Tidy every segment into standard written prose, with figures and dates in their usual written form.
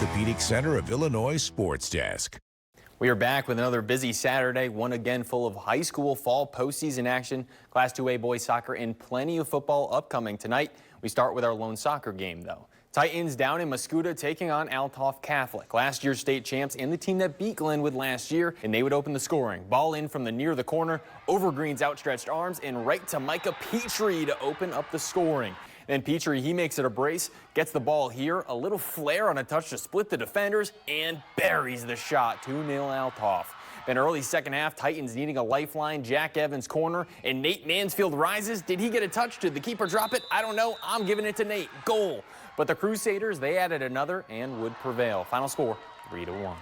Orthopedic Center of Illinois Sports Desk. We are back with another busy Saturday, one again full of high school fall postseason action, Class 2A boys soccer, and plenty of football upcoming tonight. We start with our lone soccer game, though. Titans down in Mascoutah taking on Althoff Catholic, last year's state champs and the team that beat Glenwood last year, and they would open the scoring. Ball in from the near the corner, over Green's outstretched arms, and right to Micah Petrie to open up the scoring. Then Petrie, he makes it a brace, gets the ball here, a little flare on a touch to split the defenders, and buries the shot, 2-0 Althoff. Then early second half, Titans needing a lifeline, Jack Evans corner, and Nate Mansfield rises. Did he get a touch? Did the keeper drop it? I don't know. I'm giving it to Nate. Goal. But the Crusaders, they added another and would prevail. Final score, 3-1.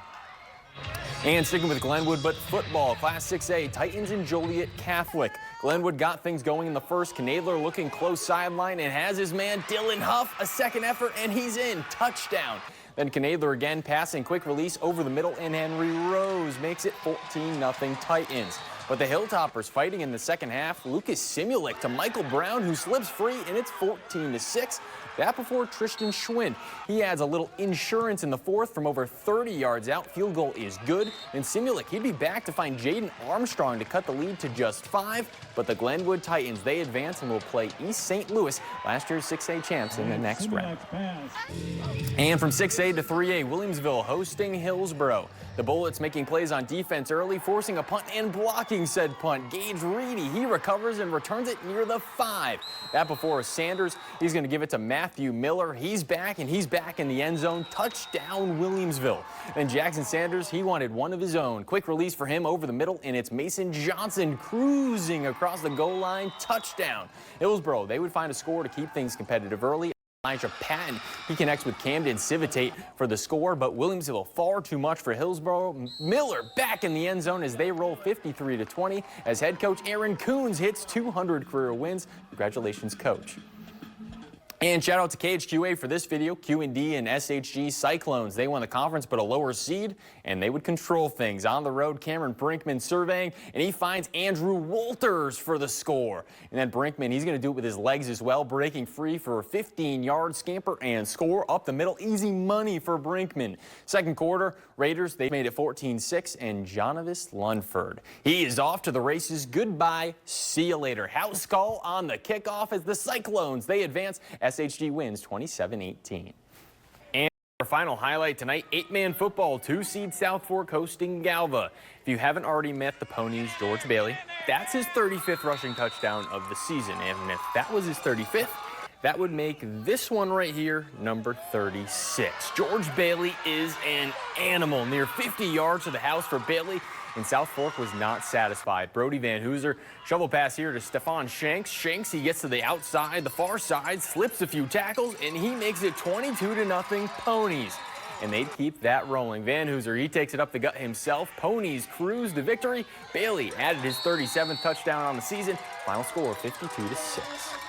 And sticking with Glenwood, but football, Class 6A, Titans and Joliet Catholic. Glenwood got things going in the first. Knadler looking close sideline and has his man Dylan Huff, a second effort, and he's in. Touchdown. Then Knadler again passing quick release over the middle, and Henry Rose makes it 14-0 Titans. But the Hilltoppers fighting in the second half. Lucas Simulik to Michael Brown, who slips free, and it's 14-6. That before Tristan Schwind. He adds a little insurance in the fourth from over 30 yards out. Field goal is good. And Simulik, he'd be back to find Jaden Armstrong to cut the lead to just 5. But the Glenwood Titans, they advance and will play East St. Louis, last year's 6A champs, in the next round. And from 6A to 3A, Williamsville hosting Hillsboro. The Bullets making plays on defense early, forcing a punt and blocking said punt. Gage Reedy, he recovers and returns it near the 5. That before Sanders, he's going to give it to Matthew Miller. He's back, and he's back in the end zone. Touchdown, Williamsville. Then Jackson Sanders, he wanted one of his own. Quick release for him over the middle, and it's Mason Johnson cruising across the goal line. Touchdown. Hillsboro, they would find a score to keep things competitive early. Elijah Patton, he connects with Camden Civitate for the score, but Williamsville far too much for Hillsboro. Miller back in the end zone as they roll 53-20 as head coach Aaron Coons hits 200 career wins. Congratulations, coach. And shout out to KHQA for this video. Q&D and SHG Cyclones, they won the conference but a lower seed, and they would control things. On the road, Cameron Brinkman surveying, and he finds Andrew Walters for the score. And then Brinkman, he's going to do it with his legs as well, breaking free for a 15-yard scamper and score up the middle. Easy money for Brinkman. Second quarter, Raiders, they made it 14-6, and Jonavis Lunford, he is off to the races. Goodbye. See you later. House call on the kickoff as the Cyclones, they advance. SHG wins 27-18. And our final highlight tonight, 8-man football, 2-seed South Fork hosting Galva. If you haven't already met the Ponies' George Bailey, that's his 35th rushing touchdown of the season. And if that was his 35th, that would make this one right here number 36. George Bailey is an animal. Near 50 yards to the house for Bailey. And South Fork was not satisfied. Brody Van Hooser, shovel pass here to Stefan Shanks. Shanks, he gets to the outside, the far side, slips a few tackles, and he makes it 22-0 Ponies. And they'd keep that rolling. Van Hooser, he takes it up the gut himself. Ponies cruise to victory. Bailey added his 37th touchdown on the season. Final score 52-6.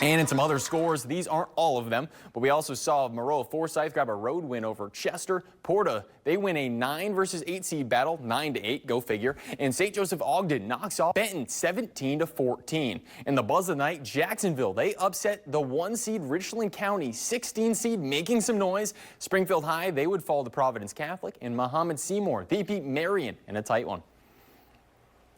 And in some other scores, these aren't all of them, but we also saw Maroa Forsyth grab a road win over Chester. Porta, they win a 9 versus 8 seed battle, 9-8, go figure. And St. Joseph Ogden knocks off Benton 17-14. In the buzz of the night, Jacksonville, they upset the 1 seed Richland County, 16 seed, making some noise. Springfield High, they would fall to Providence Catholic, and Muhammad Seymour, they beat Marion in a tight one.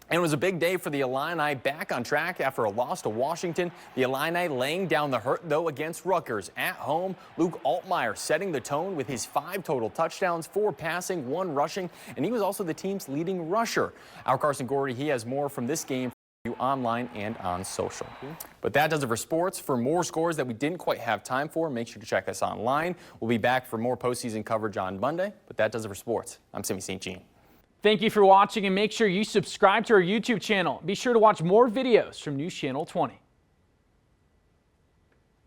And it was a big day for the Illini, back on track after a loss to Washington. The Illini laying down the hurt, though, against Rutgers. At home, Luke Altmaier setting the tone with his 5 total touchdowns, 4 passing, 1 rushing, and he was also the team's leading rusher. Our Carson Gordy, he has more from this game for you online and on social. But that does it for sports. For more scores that we didn't quite have time for, make sure to check us online. We'll be back for more postseason coverage on Monday, but that does it for sports. I'm Sammy St. Jean. Thank you for watching, and make sure you subscribe to our YouTube channel. Be sure to watch more videos from News Channel 20.